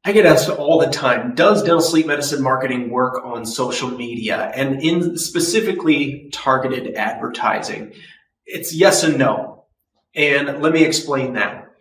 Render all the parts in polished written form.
I get asked all the time, does dental sleep medicine marketing work on social media and in specifically targeted advertising? It's yes and no. And let me explain that.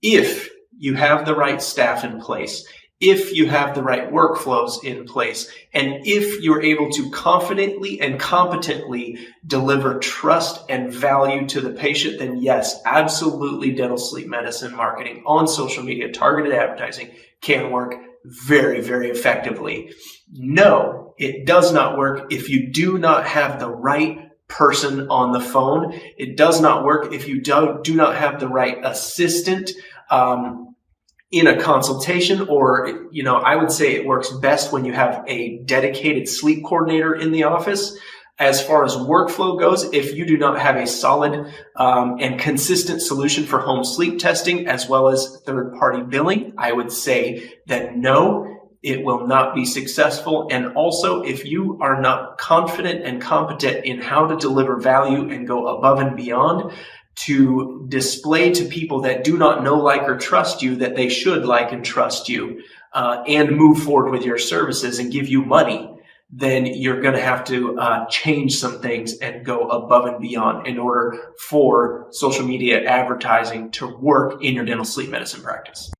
If you have the right staff in place, if you have the right workflows in place, and if you're able to confidently and competently deliver trust and value to the patient, then yes, absolutely dental sleep medicine marketing on social media, targeted advertising can work very, very effectively. No, it does not work if you do not have the right person on the phone. It does not work if you do not have the right assistant in a consultation, or, I would say it works best when you have a dedicated sleep coordinator in the office. As far as workflow goes, if you do not have a solid and consistent solution for home sleep testing as well as third-party billing, I would say that no, it will not be successful. And also, if you are not confident and competent in how to deliver value and go above and beyond to display to people that do not know, like, or trust you that they should like and trust you and move forward with your services and give you money, then you're going to have to change some things and go above and beyond in order for social media advertising to work in your dental sleep medicine practice.